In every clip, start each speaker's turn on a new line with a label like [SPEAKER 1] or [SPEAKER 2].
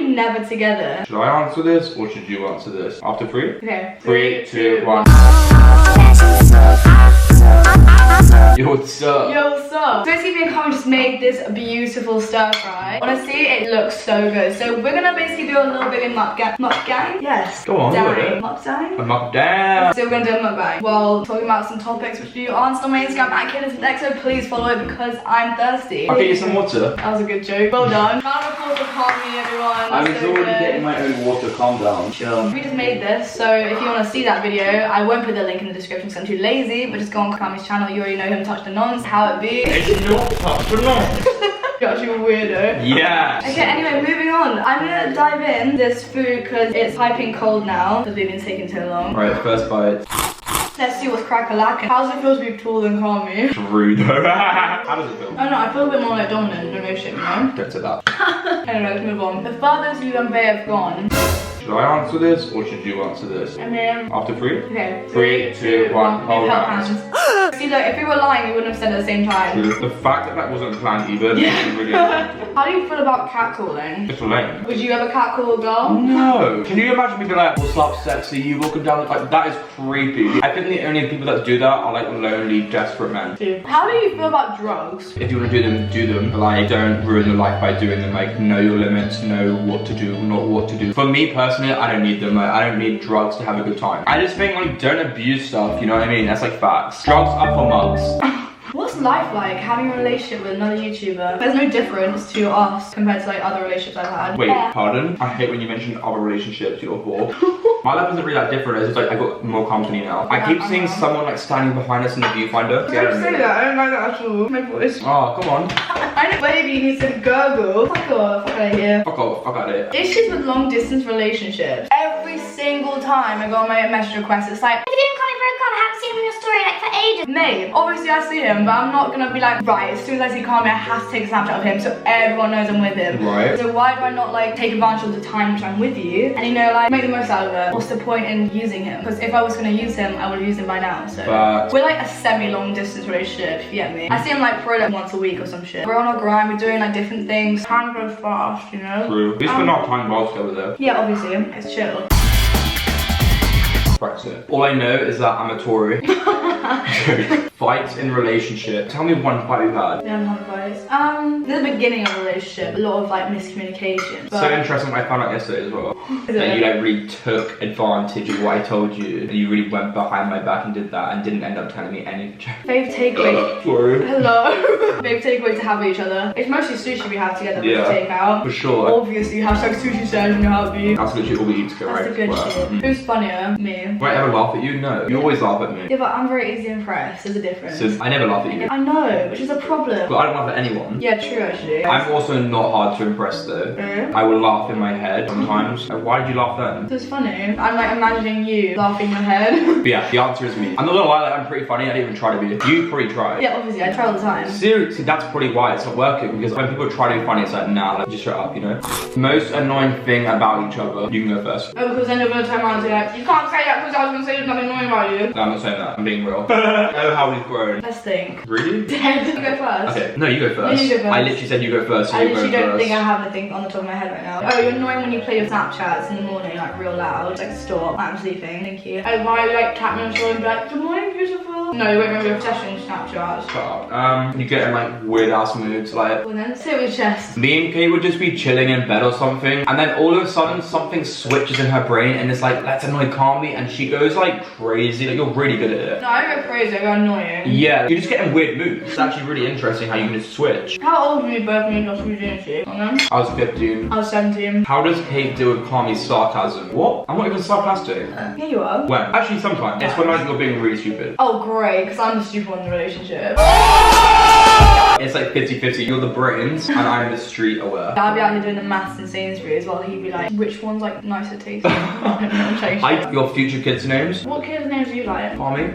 [SPEAKER 1] never together?
[SPEAKER 2] Should I answer this or should you answer this? After 3?
[SPEAKER 1] Okay.
[SPEAKER 2] 3, 2, 1. Yo, what's up?
[SPEAKER 1] Yo, what's up? So basically me and Carmen just made this beautiful stir fry. Honestly, it looks so good. So we're gonna basically do a little bit in mukbang. Mukbang? Yes.
[SPEAKER 2] Go on,
[SPEAKER 1] Mukbang?
[SPEAKER 2] A mukbang.
[SPEAKER 1] So we're gonna do a mukbang while talking about some topics which you answered on my Instagram at Killers. So please follow it because I'm thirsty.
[SPEAKER 2] I'll get you some water.
[SPEAKER 1] That was a good joke. Well done. Round of applause for Carmie, everyone.
[SPEAKER 2] I was already getting my own water. Calm down.
[SPEAKER 1] Sure. We just made this, so if you want to see that video, I won't put the link in the description because I'm too lazy, but just go on Carmie's channel. You already know him, touch the nons, how it be.
[SPEAKER 2] It's not touch the nons.
[SPEAKER 1] You're actually a weirdo.
[SPEAKER 2] Yeah.
[SPEAKER 1] Okay, anyway, moving on. I'm gonna dive in this food because it's piping cold now because we've been taking so long.
[SPEAKER 2] Right, first bite.
[SPEAKER 1] Let's see what's crack-a-lackin'. How does it feel to be taller than Carmie?
[SPEAKER 2] Rude. How does it feel?
[SPEAKER 1] I don't know, I feel a bit more like dominant in a relationship, you know?
[SPEAKER 2] Don't say that.
[SPEAKER 1] Anyway, let's move on. The furthest you and Bay have gone.
[SPEAKER 2] Should I answer this or should you answer this?
[SPEAKER 1] I mean,
[SPEAKER 2] After 3?
[SPEAKER 1] okay.
[SPEAKER 2] 3, 2, 1. Hold hands.
[SPEAKER 1] See, look, if we were lying, we wouldn't have said it at the same time.
[SPEAKER 2] The fact that that wasn't planned either.
[SPEAKER 1] Yeah.
[SPEAKER 2] Really
[SPEAKER 1] How do you feel about catcalling?
[SPEAKER 2] it's lame.
[SPEAKER 1] Would you ever catcall a girl?
[SPEAKER 2] No. Can you imagine people like, what's up, sexy? You walking down like that is creepy. I think the only people that do that are like lonely, desperate men.
[SPEAKER 1] How do you feel about drugs?
[SPEAKER 2] If you want to do them, but like don't ruin your life by doing them. Like know your limits, know what to do, not what to do. For me personally, I don't need them. Like I don't need drugs to have a good time. I just think like don't abuse stuff. You know what I mean? That's like facts. Drugs are for mugs.
[SPEAKER 1] What's life like having a relationship with another YouTuber? There's no difference to us compared to like other relationships I've had.
[SPEAKER 2] Wait, pardon? I hate when you mention other relationships, you're a whore. My life isn't really that different, it's just like I got more company now. I keep seeing someone like standing behind us in the viewfinder.
[SPEAKER 1] I don't say that, I don't like that at all. My voice.
[SPEAKER 2] Oh, come on.
[SPEAKER 1] I know, baby, you said gurgle. Fuck off, fuck out of here.
[SPEAKER 2] Fuck off, fuck out of here.
[SPEAKER 1] Issues with long distance relationships. Every single time I go on my message request, it's like,
[SPEAKER 3] If you didn't call me broke up, I haven't seen him in your story like for ages.
[SPEAKER 1] mate, obviously I see him, but I'm not gonna be like, right, as soon as I see Carmie, I have to take a snapshot of him so everyone knows I'm with him.
[SPEAKER 2] Right.
[SPEAKER 1] So why do I not like take advantage of the time which I'm with you and you know like make the most out of it? What's the point in using him? Because if I was gonna use him, I would have used him by now. So
[SPEAKER 2] But
[SPEAKER 1] we're like a semi-long distance relationship, if you get me. I see him like probably like once a week or some shit. We're on our grind, we're doing like different things. Time goes fast, you know?
[SPEAKER 2] true. We spend our time well together though.
[SPEAKER 1] Yeah, obviously, it's chill.
[SPEAKER 2] Practice it. All I know is that I'm a Tory. Fights in relationship. Tell me one fight we've had.
[SPEAKER 1] We haven't had advice. The beginning of a relationship, a lot of like miscommunication.
[SPEAKER 2] So interesting what I found out yesterday as well. That you like really took advantage of what I told you and you really went behind my back and did that and didn't end up telling me anything.
[SPEAKER 1] Fave takeaway.
[SPEAKER 2] Sorry.
[SPEAKER 1] Hello. Fave takeaway to have with each other. It's mostly sushi we have together
[SPEAKER 2] Yeah,
[SPEAKER 1] to take out.
[SPEAKER 2] for sure.
[SPEAKER 1] Obviously, hashtag sushi says you know how to be.
[SPEAKER 2] That's literally all we eat together,
[SPEAKER 1] That's
[SPEAKER 2] right?
[SPEAKER 1] the good
[SPEAKER 2] Well,
[SPEAKER 1] shit. Who's funnier? Me.
[SPEAKER 2] Do I ever laugh at you? No. You always laugh at me.
[SPEAKER 1] Yeah, but I'm very easy to impress. There's a difference.
[SPEAKER 2] So I never laugh at you.
[SPEAKER 1] I know, which is a problem.
[SPEAKER 2] But I don't laugh at anyone.
[SPEAKER 1] Yeah, true actually.
[SPEAKER 2] I'm also not hard to impress though.
[SPEAKER 1] Really?
[SPEAKER 2] I will laugh in my head sometimes. Like, why did you laugh then?
[SPEAKER 1] It's funny. I'm like imagining you laughing in your head.
[SPEAKER 2] But yeah, the answer is me. I'm not gonna lie, like, I'm pretty funny. I didn't even try to be. You probably try.
[SPEAKER 1] Yeah, obviously, I try all the time.
[SPEAKER 2] Seriously, that's probably why it's not working. Because when people try to be funny, it's like, nah, like, just shut up, you know? Most annoying thing about each other. You can go first.
[SPEAKER 1] Oh, because then you're gonna turn around and say like, you can't say that because I was gonna say there's nothing annoying about you.
[SPEAKER 2] No, I'm not saying that. I'm being real. Know how we've grown.
[SPEAKER 1] Let's think.
[SPEAKER 2] Really?
[SPEAKER 1] Dead. You go first.
[SPEAKER 2] Okay, no, you go first.
[SPEAKER 1] You go first.
[SPEAKER 2] I literally said you go first, so
[SPEAKER 1] I
[SPEAKER 2] you go
[SPEAKER 1] literally don't
[SPEAKER 2] first.
[SPEAKER 1] think I have anything on the top of my head right now. Oh, you're annoying when you play your Snapchats in the morning, like real loud. Like, stop. I'm sleeping. Thank you. Oh, why you like tap me on the shoulder and be like, good morning, beautiful. No, you won't remember your obsession in Snapchats.
[SPEAKER 2] Shut up. You get in like weird ass moods, like.
[SPEAKER 1] Well then, sit with your chest.
[SPEAKER 2] Me and Kate would just be chilling in bed or something, and then all of a sudden something switches in her brain, and it's like, let's annoy Carmie, and she goes like crazy. Like, you're really good at it.
[SPEAKER 1] No, I go crazy. I go annoying.
[SPEAKER 2] Yeah, you just get in weird moods. It's actually really interesting how you can just switch.
[SPEAKER 1] How old were you both when you lost virginity?
[SPEAKER 2] I was 15.
[SPEAKER 1] I was 17.
[SPEAKER 2] How does Kate deal with Carmie's sarcasm? What? I'm not even sarcastic.
[SPEAKER 1] Yeah, you are.
[SPEAKER 2] When? Actually, sometimes. It's when like you're being really stupid.
[SPEAKER 1] Oh, great, because I'm the stupid one in the relationship.
[SPEAKER 2] It's like 50-50. You're the brains, and I'm the street aware.
[SPEAKER 1] I'd be out here doing the maths in Sainsbury's while he'd be like, which one's like nicer tasting?
[SPEAKER 2] Your future kids' names?
[SPEAKER 1] What kids' names do you like?
[SPEAKER 2] Carmie?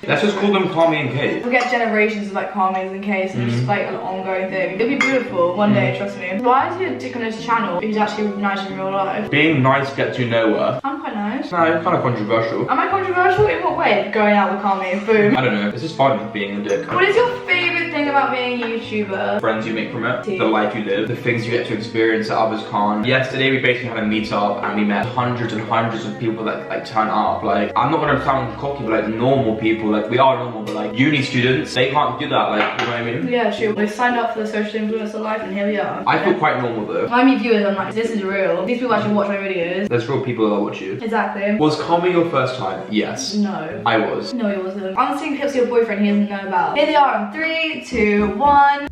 [SPEAKER 2] Let's just call them Carmie and Kate.
[SPEAKER 1] We'll get generations of like Carmies and Kates and just like an ongoing thing. It'll be beautiful one day, trust me. Why is he a dick on his channel if he's actually nice in real life?
[SPEAKER 2] Being nice gets you nowhere.
[SPEAKER 1] I'm quite nice.
[SPEAKER 2] No, it's kind of controversial.
[SPEAKER 1] Am I controversial? In what way? Going out with Carmie, boom.
[SPEAKER 2] I don't know. It's just fun being a dick.
[SPEAKER 1] What is your favourite thing about about being a YouTuber?
[SPEAKER 2] Friends you make from it, the life you live, the things you get to experience that others can't. Yesterday we basically had a meet-up and we met hundreds and hundreds of people that like turn up. Like, I'm not gonna sound cocky, but like normal people, like we are normal, but like uni students, they can't do that, like, you know what I mean?
[SPEAKER 1] Yeah, true. We signed up for the social influencer life and here we are.
[SPEAKER 2] I feel quite normal though.
[SPEAKER 1] When I meet viewers, I'm like, this is real. These people actually watch my videos.
[SPEAKER 2] There's real people that watch you.
[SPEAKER 1] Exactly.
[SPEAKER 2] Was carmie your first time? Yes.
[SPEAKER 1] No.
[SPEAKER 2] I was.
[SPEAKER 1] No, it wasn't. I'm seeing clips of your boyfriend he doesn't know about. Here they are in 3, 2, 1.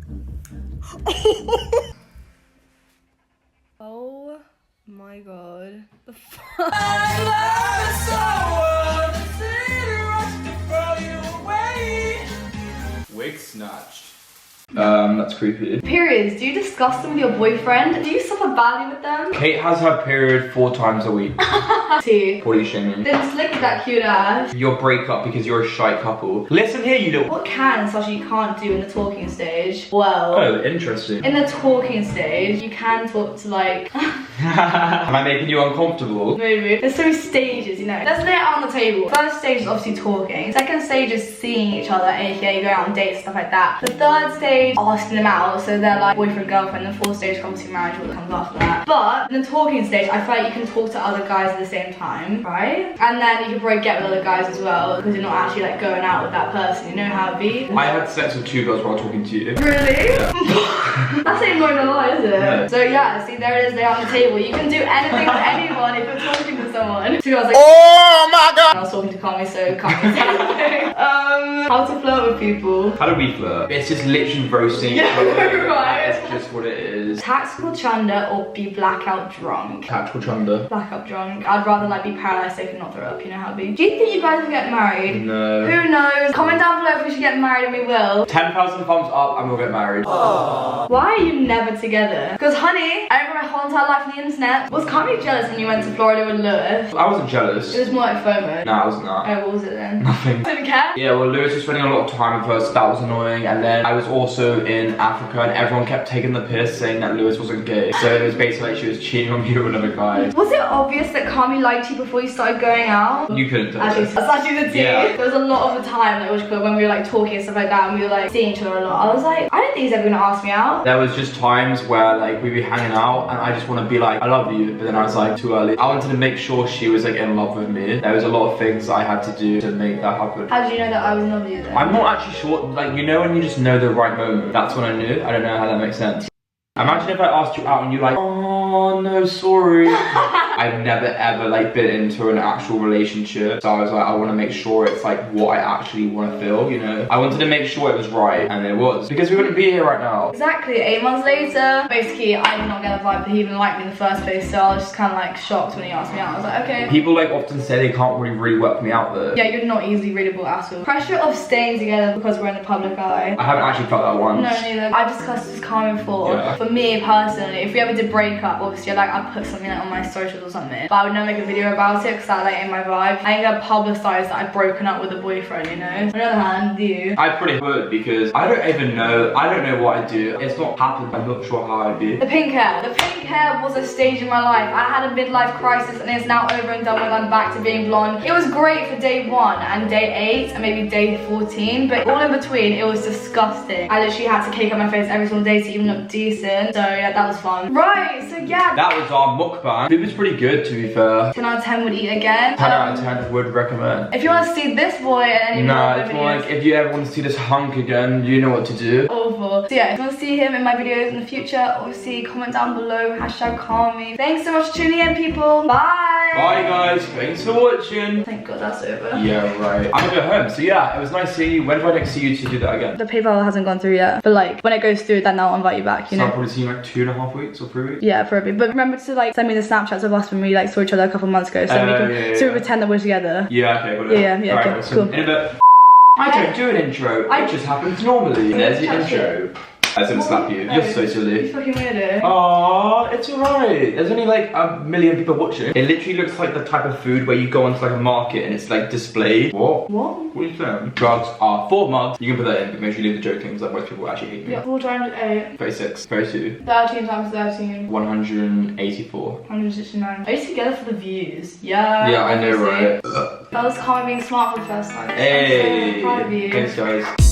[SPEAKER 1] Oh my god. The fuck?
[SPEAKER 2] Wig snatched. That's creepy.
[SPEAKER 1] Periods, do you discuss them with your boyfriend? Do you suffer badly with them?
[SPEAKER 2] Kate has her period 4 times a week.
[SPEAKER 1] T.
[SPEAKER 2] What are you shaming?
[SPEAKER 1] Then slick that cute ass.
[SPEAKER 2] Your breakup because you're a shy couple. Listen here, you little.
[SPEAKER 1] What can slash you can't do in the talking stage? Well,
[SPEAKER 2] Oh, interesting.
[SPEAKER 1] in the talking stage, you can talk to like
[SPEAKER 2] Am I making you uncomfortable?
[SPEAKER 1] maybe. There's so many stages, you know. Let's lay it out on the table. First stage is obviously talking. Second stage is seeing each other, aka going out on dates, stuff like that. The third stage, asking them out, so they're like boyfriend, girlfriend. The fourth stage, obviously marriage, what comes after that. But in the talking stage, I feel like you can talk to other guys at the same time, right? And then you can probably get with other guys as well, because you're not actually like going out with that person. You know how it be?
[SPEAKER 2] I had sex with 2 girls while talking to you.
[SPEAKER 1] Really? That's ain't going to lie, is it?
[SPEAKER 2] No.
[SPEAKER 1] So yeah, see, there it is, there on the table. You can do anything with anyone if you're talking to someone. So I was like,
[SPEAKER 2] Oh my god!
[SPEAKER 1] I was talking to Carmie, so Carmie said anything. How to flirt with people.
[SPEAKER 2] How do we flirt? It's just literally roasting.
[SPEAKER 1] Yeah, right.
[SPEAKER 2] That's just what it is.
[SPEAKER 1] Tactical chunder or be blackout drunk?
[SPEAKER 2] Tactical chunder.
[SPEAKER 1] Blackout drunk. I'd rather like be paralyzed safe and not throw up, you know how it be. Do you think you guys will get married?
[SPEAKER 2] No.
[SPEAKER 1] Who knows? Comment down below if we should get married and we will.
[SPEAKER 2] 10,000 thumbs up and we'll get married.
[SPEAKER 1] Why are you never together? Because honey, I remember my whole entire life on the internet. Was Carmie jealous when you went to Florida with Lewis?
[SPEAKER 2] I wasn't jealous.
[SPEAKER 1] It was more like FOMO.
[SPEAKER 2] No, I wasn't that.
[SPEAKER 1] Oh, what was it then?
[SPEAKER 2] Nothing.
[SPEAKER 1] Didn't care?
[SPEAKER 2] Yeah, well, Lewis was spending a lot of time with her, so that was annoying. And then I was also in Africa, and everyone kept taking the piss, saying that Lewis wasn't gay. So it was basically like she was cheating on me with another guy.
[SPEAKER 1] Was it obvious that Carmie liked you before you started going out?
[SPEAKER 2] You couldn't tell.
[SPEAKER 1] Actually, that's actually the tea.
[SPEAKER 2] Yeah.
[SPEAKER 1] There was a lot of the time that was when we were like talking and stuff like that, and we were like seeing each other a lot. I was like, I don't think he's ever gonna ask me out.
[SPEAKER 2] There was just times where like we'd be hanging out, and I just want to be like, I love you, but then I was like, too early. I wanted to make sure she was like in love with me. There was a lot of things I had to do to make that happen.
[SPEAKER 1] How did you know that I was in love with you then?
[SPEAKER 2] I'm not actually sure, like, you know when you just know the right moment? That's when I knew. I don't know how that makes sense. Imagine if I asked you out and you're like, oh no, sorry. I've never ever like been into an actual relationship, so I was like, I want to make sure it's like what I actually want to feel, you know. I wanted to make sure it was right, and it was, because we wouldn't be here right now.
[SPEAKER 1] Exactly. 8 months later, basically I did not get a vibe that he even liked me in the first place, so I was just kind of like shocked when he asked me out. I was like, okay.
[SPEAKER 2] People like often say they can't really work me out though.
[SPEAKER 1] Yeah, you're not easily readable at all. Pressure of staying together because we're in the public eye.
[SPEAKER 2] I haven't actually felt that once.
[SPEAKER 1] No, neither. I discussed this Carmie before.
[SPEAKER 2] Yeah.
[SPEAKER 1] For me personally, if we ever did break up, obviously like I'd put something like on my socials or something, but I would never make a video about it because that like ain't my vibe. I ain't gonna publicize that I've broken up with a boyfriend, you know. On the other hand, do you?
[SPEAKER 2] I pretty would, because I don't even know. I don't know what I do. It's not happened. I'm not sure how I do.
[SPEAKER 1] The pink hair. The pink hair was a stage in my life. I had a midlife crisis and it's now over and done with. I'm back to being blonde. It was great for day 1 and day 8 and maybe day 14, but all in between it was disgusting. I literally had to cake up my face every single day to even look decent. So yeah, that was fun. Right, so yeah.
[SPEAKER 2] That was our mukbang. It was pretty good, to be fair.
[SPEAKER 1] 10 out of 10 would eat again.
[SPEAKER 2] 10 out of 10 would recommend.
[SPEAKER 1] If you want to see this boy and any
[SPEAKER 2] Nah,
[SPEAKER 1] more
[SPEAKER 2] it's
[SPEAKER 1] videos,
[SPEAKER 2] more like if you ever want to see this hunk again, you know what to do.
[SPEAKER 1] awful. So yeah, if you want to see him in my videos in the future, obviously comment down below, #carmie. Thanks so much for tuning in, people. Bye.
[SPEAKER 2] Bye guys, thanks for watching.
[SPEAKER 1] Thank God that's over.
[SPEAKER 2] Yeah, right. I'm gonna go home. So yeah, it was nice seeing you. When do I next see you to do that again?
[SPEAKER 1] The PayPal hasn't gone through yet, but like when it goes through, then I'll invite you back, you
[SPEAKER 2] So
[SPEAKER 1] know.
[SPEAKER 2] I'll probably see you in like 2.5 weeks or 3 weeks.
[SPEAKER 1] Yeah, probably. But remember to like send me the Snapchats of us when we like saw each other a couple months ago, so we can
[SPEAKER 2] yeah,
[SPEAKER 1] so we
[SPEAKER 2] yeah.
[SPEAKER 1] pretend that we're together.
[SPEAKER 2] Yeah, okay, whatever.
[SPEAKER 1] Yeah,
[SPEAKER 2] Alright,
[SPEAKER 1] okay,
[SPEAKER 2] awesome.
[SPEAKER 1] cool.
[SPEAKER 2] In a bit. I don't do an intro. It just happens normally. There's the intro. I was gonna slap you. You're so
[SPEAKER 1] You
[SPEAKER 2] silly.
[SPEAKER 1] fucking weirdo.
[SPEAKER 2] Aww, it's alright. There's only like 1 million people watching. It literally looks like the type of food where you go onto like a market and it's like displayed. What?
[SPEAKER 1] What?
[SPEAKER 2] What are you saying? Drugs are 4 mugs. You can put that in, but make sure you leave the joking because otherwise people will actually hate me.
[SPEAKER 1] Yeah, 4 times 8.
[SPEAKER 2] 36, 32,
[SPEAKER 1] 13 times 13.
[SPEAKER 2] 184.
[SPEAKER 1] 169. Are you together for the views? Yeah.
[SPEAKER 2] Yeah, I know,
[SPEAKER 1] obviously.
[SPEAKER 2] right?
[SPEAKER 1] That was Carmie being smart for the first time.
[SPEAKER 2] Hey,
[SPEAKER 1] I'm so proud of you.
[SPEAKER 2] thanks guys.